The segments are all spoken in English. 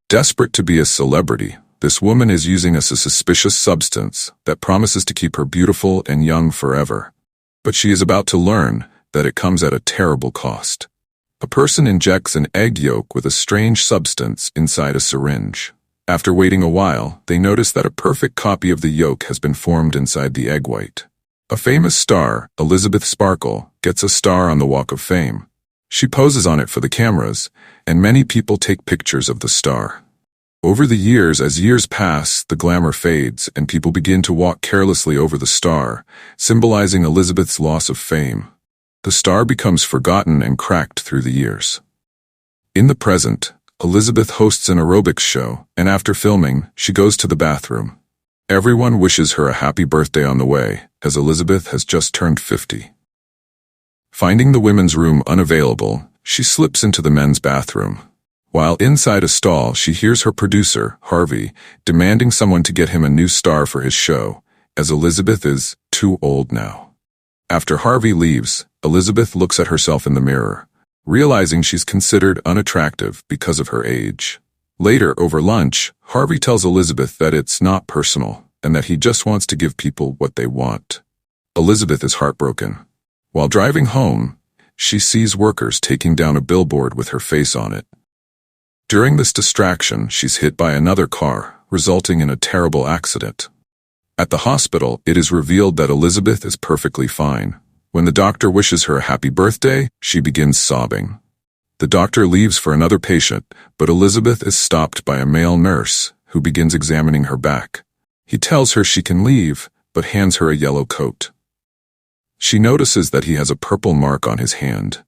Desperate to be a celebrity, this woman is using a suspicious substance that promises to keep her beautiful and young forever. But she is about to learn that it comes at a terrible cost. A person injects an egg yolk with a strange substance inside a syringe. After waiting a while, they notice that a perfect copy of the yolk has been formed inside the egg white. A famous star, Elizabeth Sparkle, gets a star on the Walk of Fame. She poses on it for the cameras, and many people take pictures of the star. Over the years, as years pass, the glamour fades, and people begin to walk carelessly over the star, symbolizing Elizabeth's loss of fame. The star becomes forgotten and cracked through the years. In the present, Elizabeth hosts an aerobics show, and after filming, she goes to the bathroom. Everyone wishes her a happy birthday on the way, as Elizabeth has just turned 50. Finding the women's room unavailable, she slips into the men's bathroom. While inside a stall, she hears her producer, Harvey, demanding someone to get him a new star for his show, as Elizabeth is too old now. After Harvey leaves, Elizabeth looks at herself in the mirror, realizing she's considered unattractive because of her age. Later, over lunch, Harvey tells Elizabeth that it's not personal, and that he just wants to give people what they want. Elizabeth is heartbroken. While driving home, she sees workers taking down a billboard with her face on it. During this distraction, she's hit by another car, resulting in a terrible accident. At the hospital, it is revealed that Elizabeth is perfectly fine. When the doctor wishes her a happy birthday, she begins sobbing. The doctor leaves for another patient, but Elizabeth is stopped by a male nurse, who begins examining her back. He tells her she can leave, but hands her a yellow coat. She notices that he has a purple mark on his hand.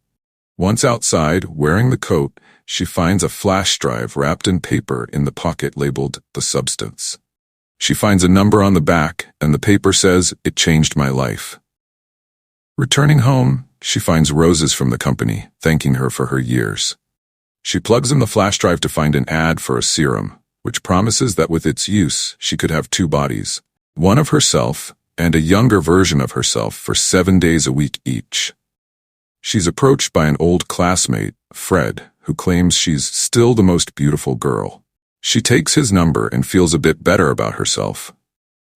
Once outside, wearing the coat, she finds a flash drive wrapped in paper in the pocket labeled "The Substance." She finds a number on the back, and the paper says, "It changed my life." Returning home, she finds roses from the company, thanking her for her years. She plugs in the flash drive to find an ad for a serum, which promises that with its use, she could have two bodies, one of herself and a younger version of herself for 7 days a week each. She's approached by an old classmate, Fred, who claims she's still the most beautiful girl. She takes his number and feels a bit better about herself.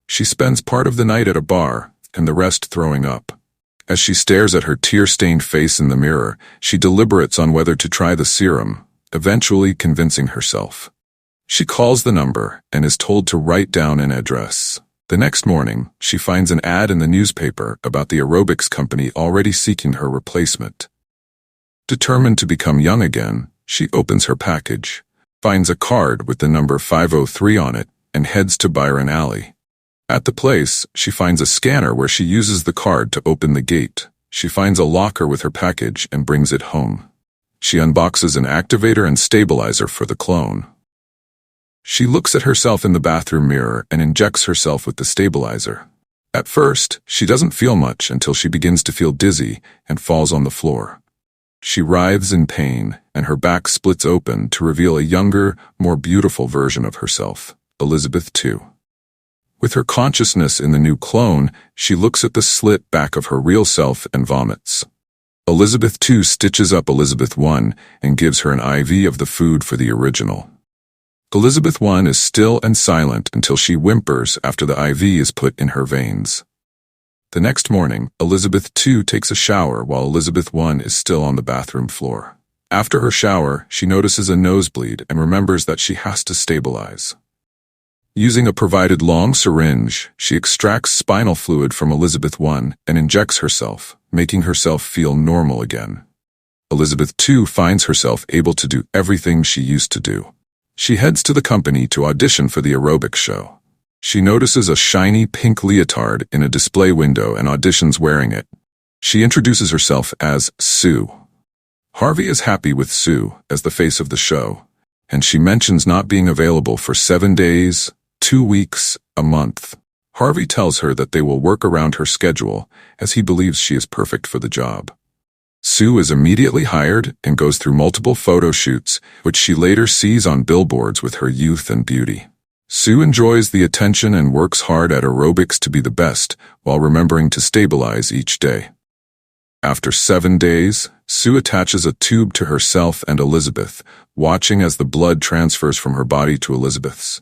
She spends part of the night at a bar, and the rest throwing up. As she stares at her tear-stained face in the mirror, she deliberates on whether to try the serum, eventually convincing herself. She calls the number and is told to write down an address. The next morning, she finds an ad in the newspaper about the aerobics company already seeking her replacement. Determined to become young again, she opens her package, finds a card with the number 503 on it, and heads to Byron Alley. At the place, she finds a scanner where she uses the card to open the gate. She finds a locker with her package and brings it home. She unboxes an activator and stabilizer for the clone. She looks at herself in the bathroom mirror and injects herself with the stabilizer. At first, she doesn't feel much until she begins to feel dizzy and falls on the floor. She writhes in pain, and her back splits open to reveal a younger, more beautiful version of herself, Elizabeth II. With her consciousness in the new clone, she looks at the slit back of her real self and vomits. Elizabeth II stitches up Elizabeth I and gives her an IV of the food for the original. Elizabeth I is still and silent until she whimpers after the IV is put in her veins. The next morning, Elizabeth II takes a shower while Elizabeth I is still on the bathroom floor. After her shower, she notices a nosebleed and remembers that she has to stabilize. Using a provided long syringe, she extracts spinal fluid from Elizabeth I and injects herself, making herself feel normal again. Elizabeth II finds herself able to do everything she used to do. She heads to the company to audition for the aerobics show. She notices a shiny pink leotard in a display window and auditions wearing it. She introduces herself as Sue. Harvey is happy with Sue as the face of the show, and she mentions not being available for 7 days, 2 weeks, a month. Harvey tells her that they will work around her schedule, as he believes she is perfect for the job. Sue is immediately hired and goes through multiple photo shoots, which she later sees on billboards with her youth and beauty. Sue enjoys the attention and works hard at aerobics to be the best, while remembering to stabilize each day. After 7 days, Sue attaches a tube to herself and Elizabeth, watching as the blood transfers from her body to Elizabeth's.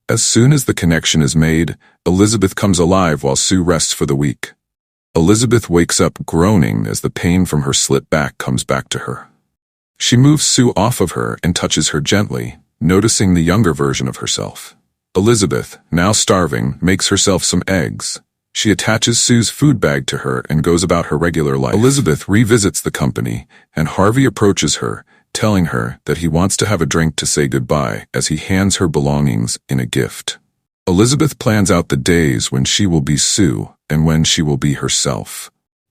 As soon as the connection is made, Elizabeth comes alive while Sue rests for the week. Elizabeth wakes up groaning as the pain from her slit back comes back to her. She moves Sue off of her and touches her gently, noticing the younger version of herself. Elizabeth, now starving, makes herself some eggs. She attaches Sue's food bag to her and goes about her regular life. Elizabeth revisits the company, and Harvey approaches her, telling her that he wants to have a drink to say goodbye as he hands her belongings in a gift. Elizabeth plans out the days when she will be Sue and when she will be herself.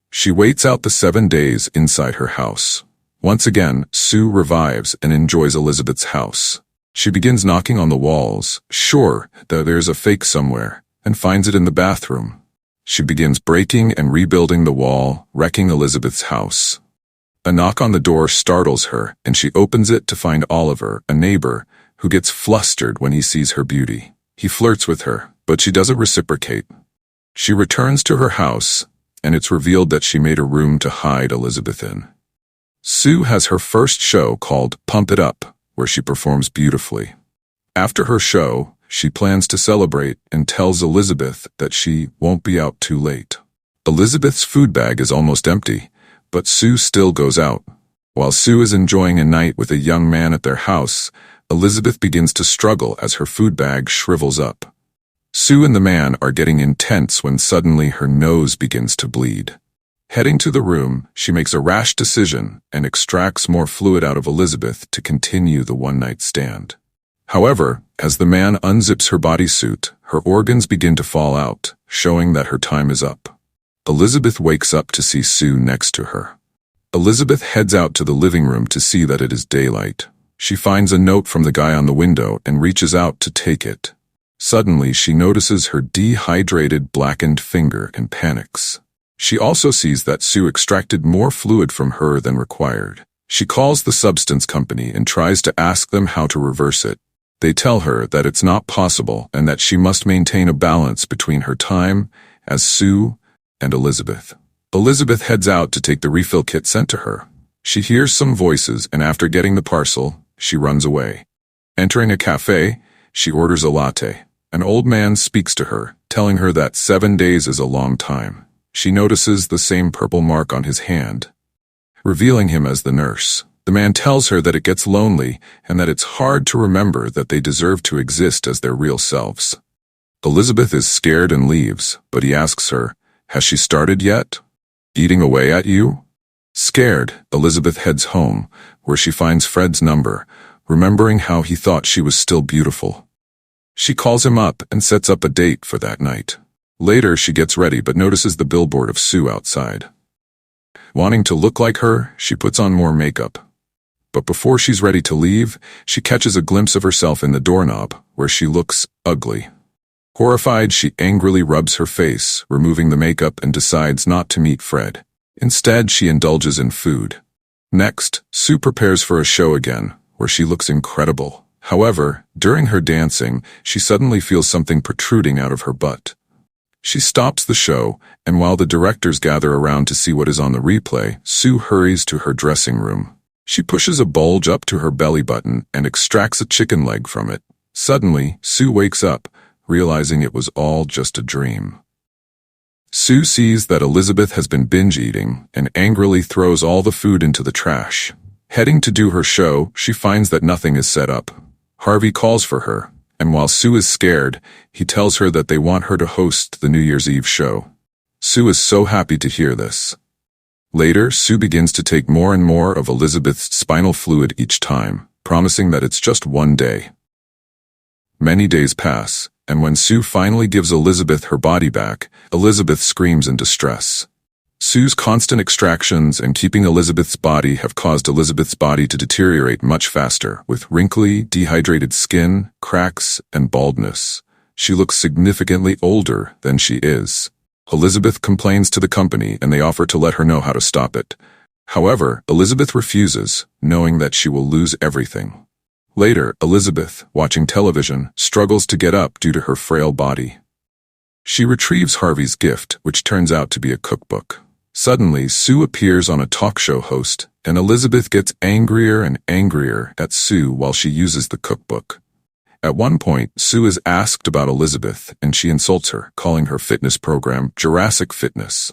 She waits out the 7 days inside her house. Once again, Sue revives and enjoys Elizabeth's house. She begins knocking on the walls, sure that there's a fake somewhere, and finds it in the bathroom. She begins breaking and rebuilding the wall, wrecking Elizabeth's house. A knock on the door startles her, and she opens it to find Oliver, a neighbor, who gets flustered when he sees her beauty. He flirts with her, but she doesn't reciprocate. She returns to her house, and it's revealed that she made a room to hide Elizabeth in. Sue has her first show called Pump It Up, where she performs beautifully. After her show, she plans to celebrate and tells Elizabeth that she won't be out too late. Elizabeth's food bag is almost empty, but Sue still goes out. While Sue is enjoying a night with a young man at their house, Elizabeth begins to struggle as her food bag shrivels up. Sue and the man are getting intense when suddenly her nose begins to bleed. Heading to the room, she makes a rash decision and extracts more fluid out of Elizabeth to continue the one-night stand. However, as the man unzips her bodysuit, her organs begin to fall out, showing that her time is up. Elizabeth wakes up to see Sue next to her. Elizabeth heads out to the living room to see that it is daylight. She finds a note from the guy on the window and reaches out to take it. Suddenly, she notices her dehydrated, blackened finger and panics. She also sees that Sue extracted more fluid from her than required. She calls the substance company and tries to ask them how to reverse it. They tell her that it's not possible and that she must maintain a balance between her time as Sue and Elizabeth. Elizabeth heads out to take the refill kit sent to her. She hears some voices, and after getting the parcel, she runs away. Entering a cafe, she orders a latte. An old man speaks to her, telling her that 7 days is a long time. She notices the same purple mark on his hand, revealing him as the nurse. The man tells her that it gets lonely and that it's hard to remember that they deserve to exist as their real selves. Elizabeth is scared and leaves, but he asks her, "Has she started yet? Eating away at you?" Scared, Elizabeth heads home, where she finds Fred's number, remembering how he thought she was still beautiful. She calls him up and sets up a date for that night. Later, she gets ready but notices the billboard of Sue outside. Wanting to look like her, she puts on more makeup. But before she's ready to leave, she catches a glimpse of herself in the doorknob, where she looks ugly. Horrified, she angrily rubs her face, removing the makeup, and decides not to meet Fred. Instead, she indulges in food. Next, Sue prepares for a show again, where she looks incredible. However, during her dancing, she suddenly feels something protruding out of her butt. She stops the show, and while the directors gather around to see what is on the replay, Sue hurries to her dressing room. She pushes a bulge up to her belly button and extracts a chicken leg from it. Suddenly, Sue wakes up, realizing it was all just a dream. Sue sees that Elizabeth has been binge eating and angrily throws all the food into the trash. Heading to do her show, she finds that nothing is set up. Harvey calls for her, and while Sue is scared, he tells her that they want her to host the New Year's Eve show. Sue is so happy to hear this. Later, Sue begins to take more and more of Elizabeth's spinal fluid each time, promising that it's just 1 day. Many days pass, and when Sue finally gives Elizabeth her body back, Elizabeth screams in distress. Sue's constant extractions and keeping Elizabeth's body have caused Elizabeth's body to deteriorate much faster, with wrinkly, dehydrated skin, cracks, and baldness. She looks significantly older than she is. Elizabeth complains to the company, and they offer to let her know how to stop it. However, Elizabeth refuses, knowing that she will lose everything. Later, Elizabeth, watching television, struggles to get up due to her frail body. She retrieves Harvey's gift, which turns out to be a cookbook. Suddenly, Sue appears on a talk show host, and Elizabeth gets angrier and angrier at Sue while she uses the cookbook. At one point, Sue is asked about Elizabeth, and she insults her, calling her fitness program Jurassic Fitness.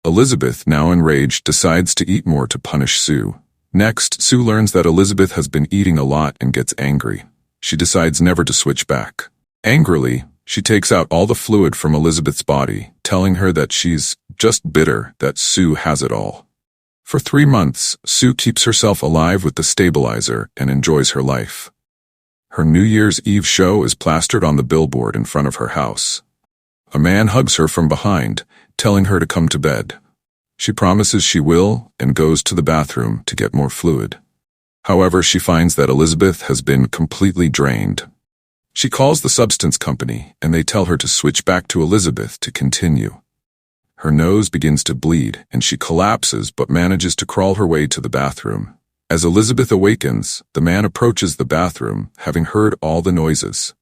Elizabeth, now enraged, decides to eat more to punish Sue. Next, Sue learns that Elizabeth has been eating a lot and gets angry. She decides never to switch back. Angrily, she takes out all the fluid from Elizabeth's body, telling her that she's just bitter that Sue has it all. For 3 months, Sue keeps herself alive with the stabilizer and enjoys her life. Her New Year's Eve show is plastered on the billboard in front of her house. A man hugs her from behind, telling her to come to bed. She promises she will and goes to the bathroom to get more fluid. However, she finds that Elizabeth has been completely drained. She calls the substance company, and they tell her to switch back to Elizabeth to continue. Her nose begins to bleed, and she collapses but manages to crawl her way to the bathroom. As Elizabeth awakens, the man approaches the bathroom, having heard all the noises.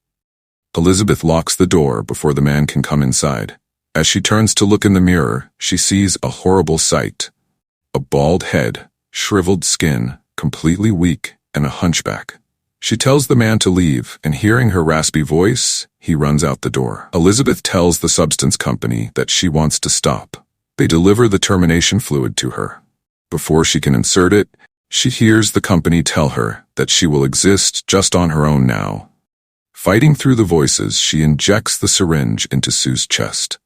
Elizabeth locks the door before the man can come inside. As she turns to look in the mirror, she sees a horrible sight. A bald head, shriveled skin, completely weak, and a hunchback. She tells the man to leave, and hearing her raspy voice, he runs out the door. Elizabeth tells the substance company that she wants to stop. They deliver the termination fluid to her. Before she can insert it, she hears the company tell her that she will exist just on her own now. Fighting through the voices, she injects the syringe into Sue's chest.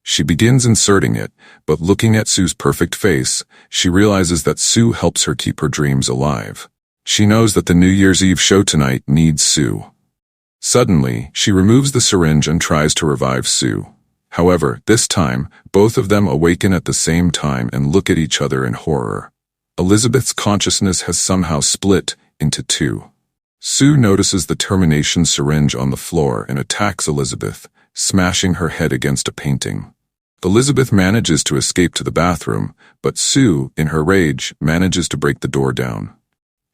She begins inserting it, but looking at Sue's perfect face, she realizes that Sue helps her keep her dreams alive. She knows that the New Year's Eve show tonight needs Sue. Suddenly, she removes the syringe and tries to revive Sue. However, this time, both of them awaken at the same time and look at each other in horror. Elizabeth's consciousness has somehow split into 2. Sue notices the termination syringe on the floor and attacks Elizabeth, smashing her head against a painting. Elizabeth manages to escape to the bathroom, but Sue, in her rage, manages to break the door down.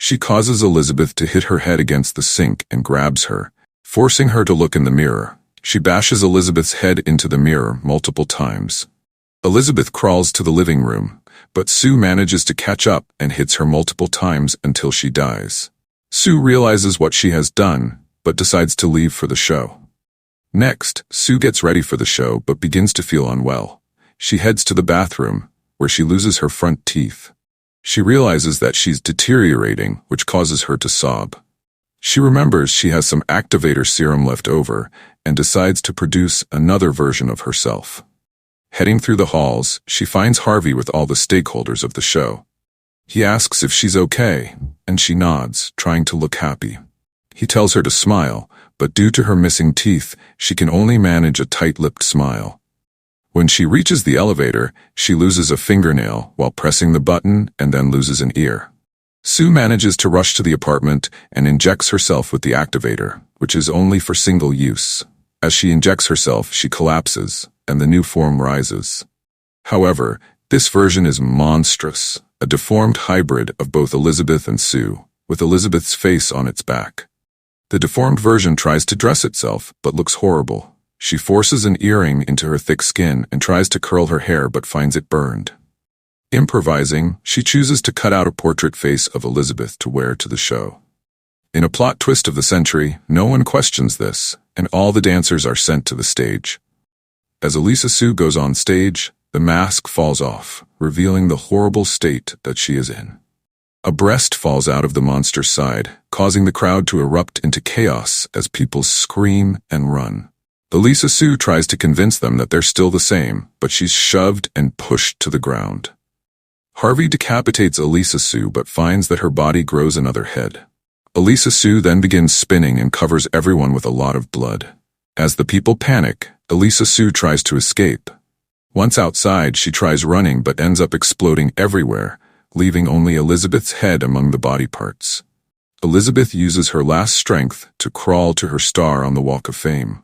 She causes Elizabeth to hit her head against the sink and grabs her, forcing her to look in the mirror. She bashes Elizabeth's head into the mirror multiple times. Elizabeth crawls to the living room, but Sue manages to catch up and hits her multiple times until she dies. Sue realizes what she has done, but decides to leave for the show. Next, Sue gets ready for the show but begins to feel unwell. She heads to the bathroom, where she loses her front teeth. She realizes that she's deteriorating, which causes her to sob. She remembers she has some activator serum left over and decides to produce another version of herself. Heading through the halls, she finds Harvey with all the stakeholders of the show. He asks if she's okay, and she nods, trying to look happy. He tells her to smile, but due to her missing teeth, she can only manage a tight-lipped smile. When she reaches the elevator, she loses a fingernail while pressing the button and then loses an ear. Sue manages to rush to the apartment and injects herself with the activator, which is only for single use. As she injects herself, she collapses, and the new form rises. However, this version is monstrous, a deformed hybrid of both Elizabeth and Sue, with Elizabeth's face on its back. The deformed version tries to dress itself, but looks horrible. She forces an earring into her thick skin and tries to curl her hair but finds it burned. Improvising, she chooses to cut out a portrait face of Elizabeth to wear to the show. In a plot twist of the century, no one questions this, and all the dancers are sent to the stage. As Elisa Sue goes on stage, the mask falls off, revealing the horrible state that she is in. A breast falls out of the monster's side, causing the crowd to erupt into chaos as people scream and run. Elisa Sue tries to convince them that they're still the same, but she's shoved and pushed to the ground. Harvey decapitates Elisa Sue but finds that her body grows another head. Elisa Sue then begins spinning and covers everyone with a lot of blood. As the people panic, Elisa Sue tries to escape. Once outside, she tries running but ends up exploding everywhere, leaving only Elizabeth's head among the body parts. Elizabeth uses her last strength to crawl to her star on the Walk of Fame.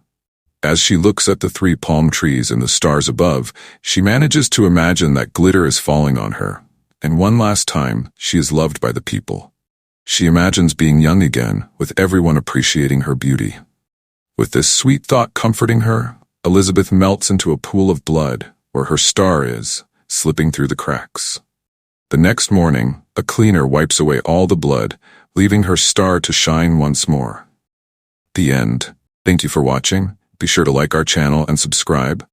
As she looks at the 3 palm trees and the stars above, she manages to imagine that glitter is falling on her, and one last time, she is loved by the people. She imagines being young again, with everyone appreciating her beauty. With this sweet thought comforting her, Elizabeth melts into a pool of blood, where her star is, slipping through the cracks. The next morning, a cleaner wipes away all the blood, leaving her star to shine once more. The end. Thank you for watching. Be sure to like our channel and subscribe.